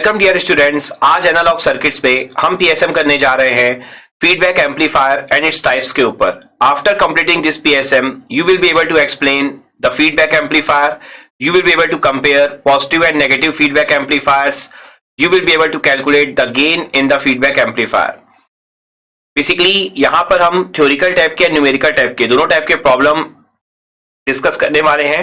Welcome dear students. आज analog circuits पे हम पीएसएम करने जा रहे हैं feedback amplifier and its types के ऊपर। After completing this PSM you will be able to explain the feedback amplifier, you will be able to compare positive and negative feedback amplifiers, you will be able to calculate the gain in the feedback amplifier. Basically यहां पर हम theoretical type के numerical type के दोनों type के problem discuss करने वाले हैं।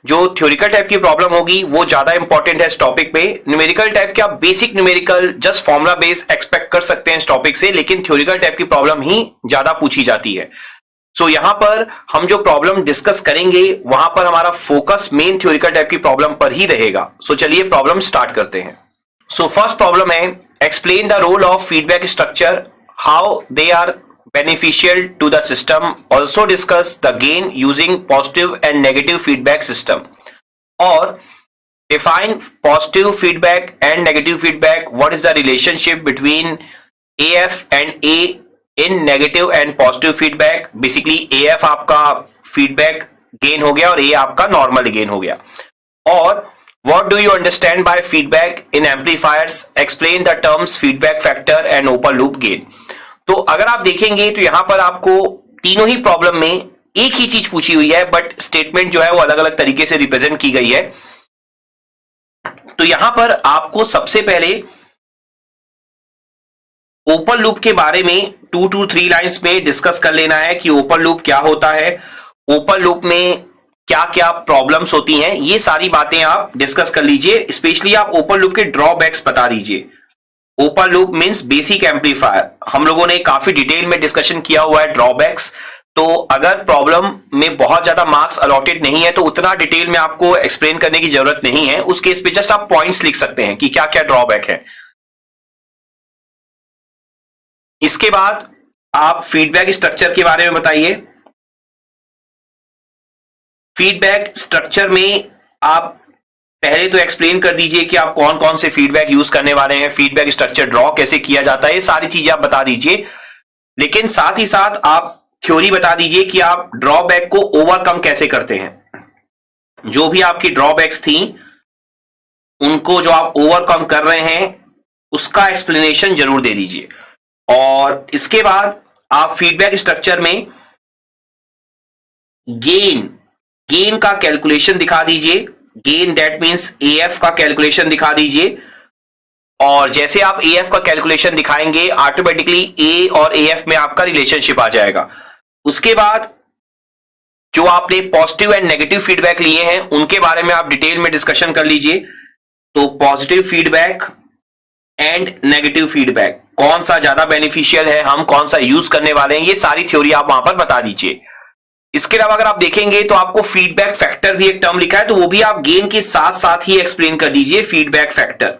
जो थ्योरिकल टाइप की प्रॉब्लम होगी वो ज्यादा इंपॉर्टेंट है इस टॉपिक पे। न्यूमेरिकल टाइप के आप basic numerical just formula base expect कर सकते हैं इस टॉपिक से, लेकिन थ्योरिकल टाइप की प्रॉब्लम ही ज्यादा पूछी जाती है। सो यहां पर हम जो प्रॉब्लम डिस्कस करेंगे वहां पर हमारा फोकस मेन थ्योरिकल टाइप की प्रॉब्लम पर ही रहेगा। सो चलिए प्रॉब्लम स्टार्ट करते हैं। सो फर्स्ट प्रॉब्लम है explain the role of feedback structure, how they are beneficial to the system, also discuss the gain using positive and negative feedback system, or define positive feedback and negative feedback, what is the relationship between AF and A in negative and positive feedback। basically AF आपका feedback gain हो गया और A आपका normal gain हो गया। और what do you understand by feedback in amplifiers, explain the terms feedback factor and open loop gain। तो अगर आप देखेंगे तो यहां पर आपको तीनों ही प्रॉब्लम में एक ही चीज पूछी हुई है, बट स्टेटमेंट जो है वो अलग अलग तरीके से रिप्रेजेंट की गई है। तो यहां पर आपको सबसे पहले ओपन लूप के बारे में 2 to 3 लाइंस में डिस्कस कर लेना है कि ओपन लूप क्या होता है, ओपन लूप में क्या क्या प्रॉब्लम्स होती हैं, ये सारी बातें आप डिस्कस कर लीजिए। स्पेशली आप ओपन लूप के ड्रॉबैक्स बता दीजिए। Open loop means basic amplifier, हम लोगों ने काफी डिटेल में डिस्कशन किया हुआ है ड्रॉबैक्स। तो अगर प्रॉब्लम में बहुत ज्यादा मार्क्स अलॉटेड नहीं है तो उतना डिटेल में आपको एक्सप्लेन करने की जरूरत नहीं है। उस केस पे जस्ट आप पॉइंट्स लिख सकते हैं कि क्या क्या ड्रॉबैक है। इसके बाद आप फीडबैक स्ट्रक्चर के बारे में बताइए। फीडबैक स्ट्रक्चर में आप पहले तो एक्सप्लेन कर दीजिए कि आप कौन कौन से फीडबैक यूज करने वाले हैं, फीडबैक स्ट्रक्चर ड्रॉ कैसे किया जाता है, ये सारी चीजें आप बता दीजिए। लेकिन साथ ही साथ आप थ्योरी बता दीजिए कि आप ड्रॉबैक को ओवरकम कैसे करते हैं। जो भी आपकी ड्रॉबैक्स थी उनको जो आप ओवरकम कर रहे हैं उसका एक्सप्लेनेशन जरूर दे दीजिए। और इसके बाद आप फीडबैक स्ट्रक्चर में गेन का कैलकुलेशन दिखा दीजिए। गेन दैट मींस AF का कैलकुलेशन दिखा दीजिए। और जैसे आप AF का कैलकुलेशन दिखाएंगे ऑटोमेटिकली A और AF में आपका रिलेशनशिप आ जाएगा। उसके बाद जो आपने पॉजिटिव एंड नेगेटिव फीडबैक लिए हैं उनके बारे में आप डिटेल में डिस्कशन कर लीजिए। तो positive feedback and negative feedback कौन सा ज्यादा बेनिफिशियल है, हम कौन सा यूज करने वाले हैं, ये सारी थ्योरी आप वहां पर बता दीजिए। इसके अलावा अगर आप देखेंगे तो आपको फीडबैक फैक्टर भी एक टर्म लिखा है, तो वो भी आप गेन के साथ साथ ही एक्सप्लेन कर दीजिए फीडबैक फैक्टर।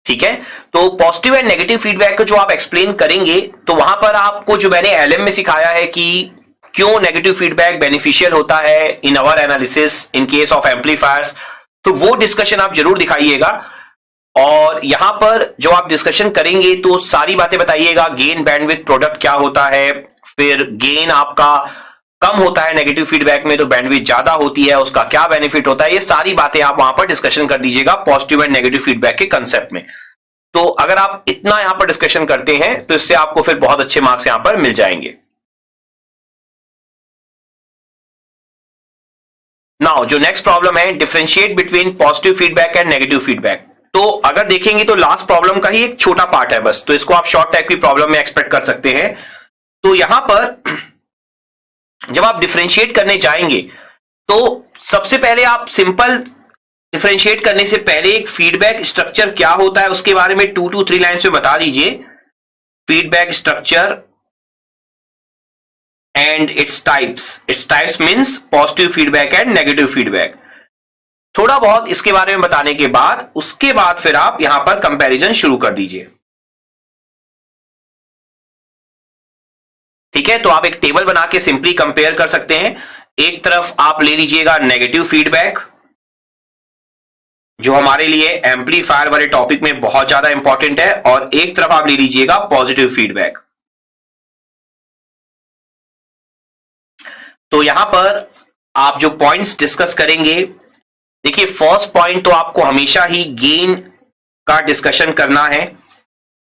ठीक है, तो पॉजिटिव एंड नेगेटिव फीडबैक को जो आप एक्सप्लेन करेंगे तो वहां पर आपको जो मैंने LM में सिखाया है कि क्यों नेगेटिव फीडबैक बेनिफिशियल होता है in our analysis in case of amplifiers, तो वो डिस्कशन आप जरूर दिखाइएगा। और यहां पर जो आप डिस्कशन करेंगे तो सारी बातें बताइएगा। गेन बैंडविड्थ प्रोडक्ट क्या होता है, फिर गेन आपका कम होता है नेगेटिव फीडबैक में तो बैंडविड्थ ज्यादा होती है, उसका क्या बेनिफिट होता है, ये सारी बातें आप वहां पर डिस्कशन कर दीजिएगा पॉजिटिव एंड नेगेटिव फीडबैक के कंसेप्ट में। तो अगर आप इतना यहां पर डिस्कशन करते हैं तो इससे आपको फिर बहुत अच्छे मार्क्स यहां पर मिल जाएंगे। नाउ जो नेक्स्ट प्रॉब्लम है differentiate between positive feedback and negative feedback. तो अगर देखेंगे तो लास्ट प्रॉब्लम का ही एक छोटा पार्ट है बस, तो इसको आप शॉर्ट टाइप की प्रॉब्लम में एक्सपेक्ट कर सकते हैं। तो यहां पर जब आप डिफरेंशिएट करने जाएंगे तो सबसे पहले आप सिंपल डिफरेंशिएट करने से पहले एक फीडबैक स्ट्रक्चर क्या होता है उसके बारे में 2 to 3 लाइंस में बता दीजिए। Feedback structure and its types means positive feedback and negative feedback. थोड़ा बहुत इसके बारे में बताने के बाद उसके बाद फिर आप यहां पर कंपैरिजन शुरू कर दीजिए। ठीक है, तो आप एक टेबल बना के सिंपली कंपेयर कर सकते हैं। एक तरफ आप ले लीजिएगा नेगेटिव फीडबैक जो हमारे लिए एम्पलीफायर वाले टॉपिक में बहुत ज्यादा इंपॉर्टेंट है, और एक तरफ आप ले लीजिएगा पॉजिटिव फीडबैक। तो यहां पर आप जो पॉइंट्स डिस्कस करेंगे देखिए फर्स्ट पॉइंट तो आपको हमेशा ही गेन का डिस्कशन करना है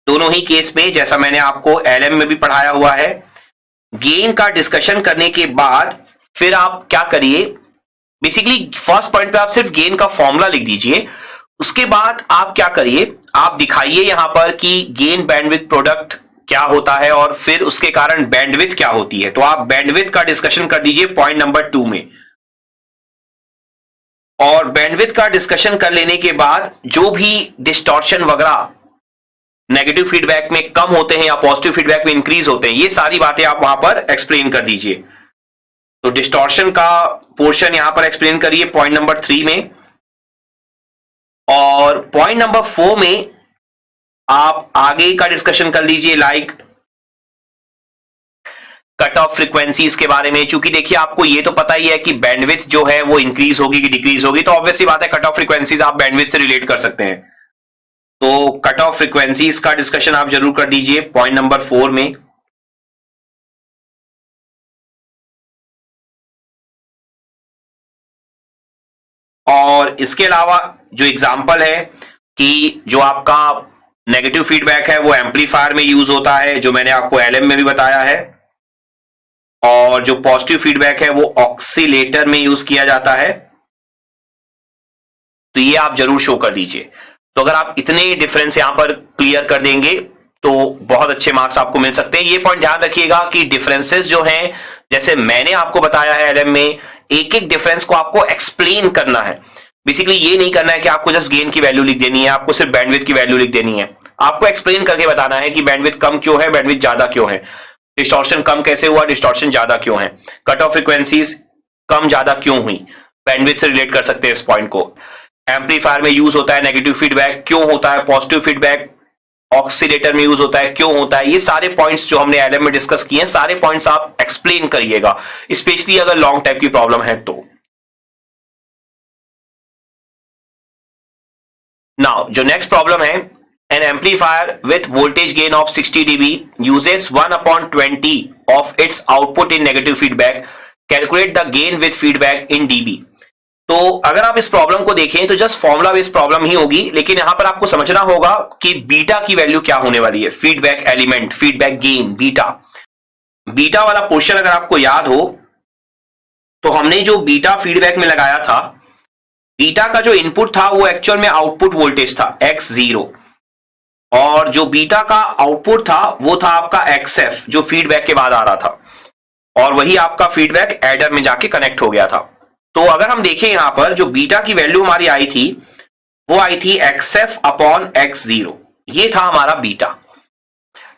दोनों ही केस में, जैसा मैंने आपको एलएम में भी पढ़ाया हुआ है। गेन का डिस्कशन करने के बाद फिर आप क्या करिए, बेसिकली फर्स्ट पॉइंट पे आप सिर्फ गेन का फॉर्मूला लिख दीजिए। उसके बाद आप क्या करिए, आप दिखाइए यहां पर कि गेन बैंडविड्थ प्रोडक्ट क्या होता है और फिर उसके कारण बैंडविड्थ क्या होती है। तो आप बैंडविड्थ का डिस्कशन कर दीजिए पॉइंट नंबर 2 में। और बैंडविड्थ का डिस्कशन कर लेने के बाद जो भी डिस्टॉर्शन वगैरह नेगेटिव फीडबैक में कम होते हैं या पॉजिटिव फीडबैक में इंक्रीज होते हैं, ये सारी बातें आप वहां पर एक्सप्लेन कर दीजिए। तो डिस्टॉर्शन का पोर्शन यहां पर एक्सप्लेन करिए पॉइंट नंबर 3 में। और पॉइंट नंबर 4 में आप आगे का डिस्कशन कर लीजिए, लाइक कट ऑफ फ्रीक्वेंसीज के बारे में। चूंकि देखिए आपको ये तो पता ही है कि बैंडविड्थ जो है वो इंक्रीज होगी कि डिक्रीज होगी, तो ऑब्वियसली बात है कट ऑफ फ्रीक्वेंसीज आप बैंडविड्थ से रिलेट कर सकते हैं। तो कट ऑफ फ्रीक्वेंसीज का डिस्कशन आप जरूर कर दीजिए पॉइंट नंबर 4 में। और इसके अलावा जो एग्जांपल है कि जो आपका नेगेटिव फीडबैक है वो एम्पलीफायर में यूज होता है, जो मैंने आपको एलएम में भी बताया है। और जो पॉजिटिव फीडबैक है वो ऑक्सीलेटर में यूज किया जाता है। तो ये आप जरूर शो कर दीजिए। तो अगर आप इतने डिफरेंस यहां पर क्लियर कर देंगे तो बहुत अच्छे मार्क्स आपको मिल सकते हैं। ये पॉइंट ध्यान रखिएगा कि डिफरेंसेस जो हैं, जैसे मैंने आपको बताया है एलएम में, एक एक डिफरेंस को आपको एक्सप्लेन करना है। बेसिकली ये नहीं करना है कि आपको जस्ट गेन की वैल्यू लिख देनी है, आपको सिर्फ बैंडविड्थ की वैल्यू लिख देनी है। आपको एक्सप्लेन करके बताना है कि बैंडविड्थ कम क्यों है, बैंडविड्थ ज्यादा क्यों है, डिस्टॉर्शन कम कैसे हुआ, डिस्टॉर्शन ज्यादा क्यों है, कट ऑफ फ्रीक्वेंसीज कम ज्यादा क्यों हुई, बैंडविड्थ से रिलेट कर सकते हैं इस पॉइंट को। एम्पलीफायर में यूज होता है नेगेटिव फीडबैक, क्यों होता है, पॉजिटिव फीडबैक ऑक्सीलेटर में यूज होता है, क्यों होता है। ये सारे पॉइंट्स जो हमने एलएम में डिस्कस किए हैं, सारे पॉइंट्स आप एक्सप्लेन करिएगा, स्पेशली अगर लॉन्ग टाइप की प्रॉब्लम है तो। नाउ जो नेक्स्ट प्रॉब्लम है, an amplifier with voltage gain of 60 dB uses 1/20 of its output in negative feedback. Calculate the gain with feedback in dB. तो अगर आप इस प्रॉब्लम को देखें तो जस्ट फॉर्मूला बेस्ड प्रॉब्लम ही होगी, लेकिन यहां पर आपको समझना होगा कि बीटा की वैल्यू क्या होने वाली है। Feedback element, feedback gain, beta. Beta वाला पोर्शन अगर आपको याद हो तो हमने जो बीटा फीडबैक में लगाया था, बीटा का जो इनपुट था वो एक्चुअल में आउटपुट वोल्टेज था x0, और जो बीटा का आउटपुट था वो था आपका XF जो फीडबैक के बाद आ रहा था, और वही आपका फीडबैक एडर में जाके कनेक्ट हो गया था। तो अगर हम देखें यहां पर जो बीटा की वैल्यू हमारी आई थी वो आई थी XF/X0, ये था हमारा बीटा।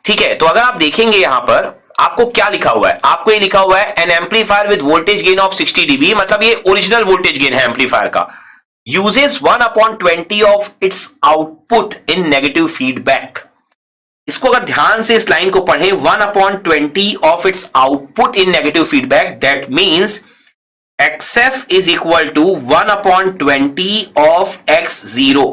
ठीक है, तो अगर आप देखेंगे यहां पर आपको क्या लिखा हुआ है, आपको ये लिखा हुआ है N amplifier with voltage gain of 60 dB, मतलब ये ओरिजिनल वोल्टेज गेन है एम्पलीफायर का, uses 1/20 of its output in negative feedback। इसको अगर ध्यान से इस लाइन को पढ़ें, 1/20 of its output in negative feedback, that means XF is equal to 1/20 of X0,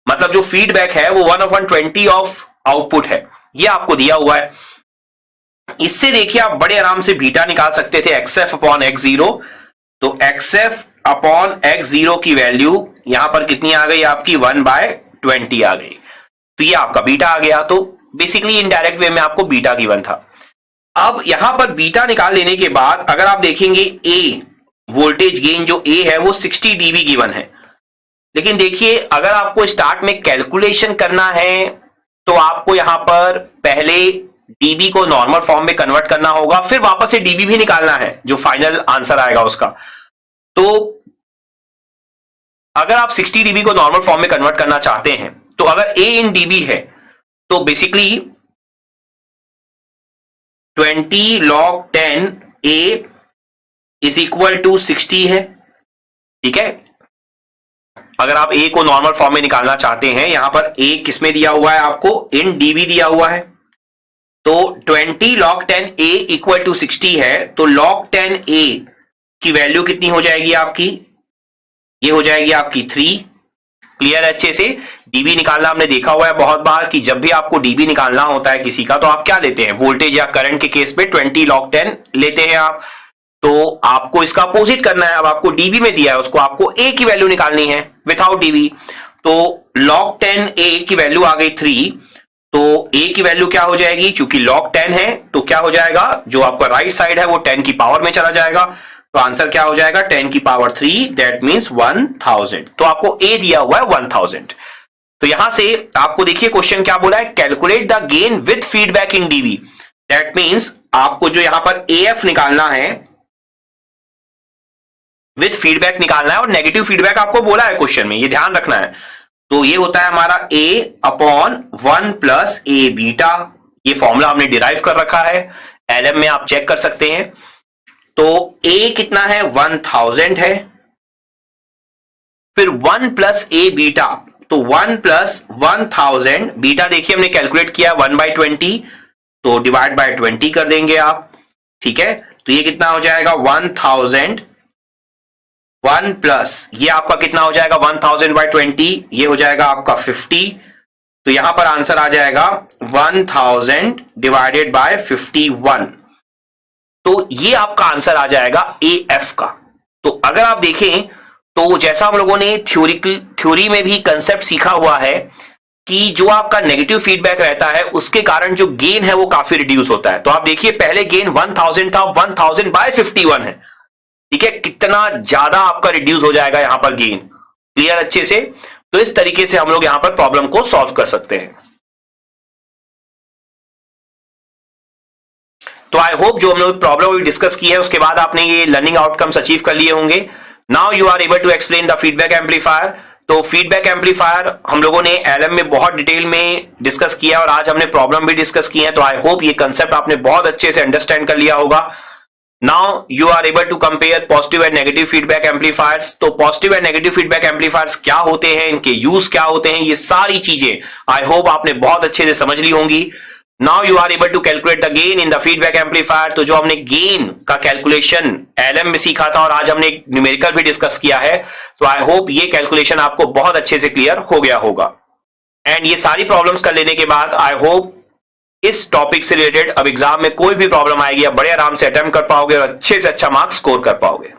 मतलब जो फीडबैक है वो 1/20 ऑफ आउटपुट है, ये आपको दिया हुआ है। इससे देखिए आप बड़े आराम से बीटा निकाल सकते थे XF/X0। तो XF/X0 की वैल्यू यहां पर कितनी आ गई आपकी, 1/20 आ गई, तो ये आपका बीटा आ गया। तो बेसिकली इनडायरेक्ट वे में आपको बीटा गिवन था। अब यहां पर बीटा निकाल लेने के बाद अगर आप देखेंगे ए वोल्टेज गेन जो ए है वो 60 dB गिवन है, लेकिन देखिए अगर आपको स्टार्ट में कैलकुलेशन करना है तो आपको यहां पर पहले dB को नॉर्मल फॉर्म में कन्वर्ट करना होगा, फिर वापस से dB भी निकालना है जो फाइनल आंसर आएगा उसका। तो अगर आप 60 dB को नॉर्मल फॉर्म में कन्वर्ट करना चाहते हैं तो अगर A इन dB है तो basically 20 log 10 A is equal to 60 है। ठीक है, अगर आप A को नॉर्मल फॉर्म में निकालना चाहते हैं, यहां पर A किसमें दिया हुआ है, आपको इन dB दिया हुआ है, तो 20 log 10 A इक्वल टू 60 है, तो log 10 A की वैल्यू कितनी हो जाएगी आपकी, ये हो जाएगी आपकी 3। क्लियर है अच्छे से। dB निकालना हमने देखा हुआ है बहुत बार कि जब भी आपको dB निकालना होता है किसी का तो आप क्या लेते हैं, वोल्टेज या करंट के केस में 20 log 10 लेते हैं आप। तो आपको इसका अपोजिट करना है। अब आपको डीबी में दिया है, उसको आपको ए की वैल्यू निकालनी है विथआउट डीबी। तो log 10 ए की वैल्यू आ गई 3, तो ए की वैल्यू क्या हो जाएगी, चूंकि log 10 है तो क्या हो जाएगा, जो आपका राइट साइड है वो 10 की पावर में चला जाएगा, तो आंसर क्या हो जाएगा 10 की पावर 3, दैट मींस 1000। तो आपको ए दिया हुआ है 1000। तो यहां से आपको देखिए क्वेश्चन क्या बोला है, calculate the gain with feedback in dB. That means आपको जो यहां पर एएफ निकालना है, विथ फीडबैक निकालना है, और नेगेटिव फीडबैक आपको बोला है क्वेश्चन में, ये ध्यान रखना है। तो ये होता है हमारा a upon 1 plus A beta. ये फॉर्मूला हमने डिराइव कर रखा है, एलएम में आप चेक कर सकते हैं। तो a कितना है 1000 है, फिर 1 प्लस ए बीटा, तो 1 प्लस 1000, बीटा देखिए हमने कैलकुलेट किया 1/20, तो डिवाइड बाय 20 कर देंगे आप, ठीक है। तो ये कितना हो जाएगा 1000, 1 प्लस ये आपका कितना हो जाएगा 1000/20, ये हो जाएगा आपका 50। तो यहां पर आंसर आ जाएगा 1000 डिवाइडेड बाय 51। तो ये आपका आंसर आ जाएगा AF का। तो अगर आप देखें तो जैसा हम लोगों ने थ्योरी में भी कंसेप्ट सीखा हुआ है कि जो आपका नेगेटिव फीडबैक रहता है उसके कारण जो गेन है वो काफी रिड्यूस होता है। तो आप देखिए पहले गेन 1000 था, 1000/51 है, ठीक है, कितना ज्यादा आपका रिड्यूस हो जाएगा यहां पर गेन। क्लियर अच्छे से? तो इस तरीके से हम लोग यहां पर प्रॉब्लम को सॉल्व कर सकते हैं। तो आई होप जो हम लोग प्रॉब्लम डिस्कस की है उसके बाद आपने ये लर्निंग आउटकम्स अचीव कर लिए होंगे। Now you are able to explain the feedback amplifier. तो फीडबैक एम्पलीफायर हम लोगों ने एलएम में बहुत डिटेल में डिस्कस किया और आज हमने प्रॉब्लम भी डिस्कस की है। तो आई होप ये कंसेप्ट आपने बहुत अच्छे से अंडरस्टैंड कर लिया होगा। Now you are able to compare positive and negative feedback amplifiers। तो positive and negative feedback amplifiers क्या होते हैं, इनके यूज क्या होते हैं, ये सारी चीजें आई होप आपने बहुत अच्छे से समझ ली होंगी। Now you are able to calculate the gain in the feedback amplifier। तो जो हमने गेन का कैलकुलेशन एलएम में सीखा था और आज हमने न्यूमेरिकल भी डिस्कस किया है, तो आई होप ये कैलकुलेशन आपको बहुत अच्छे से क्लियर हो गया होगा। एंड ये सारी प्रॉब्लम्स कर लेने के बाद आई होप इस टॉपिक से रिलेटेड अब एग्जाम में कोई भी प्रॉब्लम आएगी आप बड़े आराम से अटेम्प्ट कर पाओगे और अच्छे से अच्छा मार्क्स स्कोर कर पाओगे।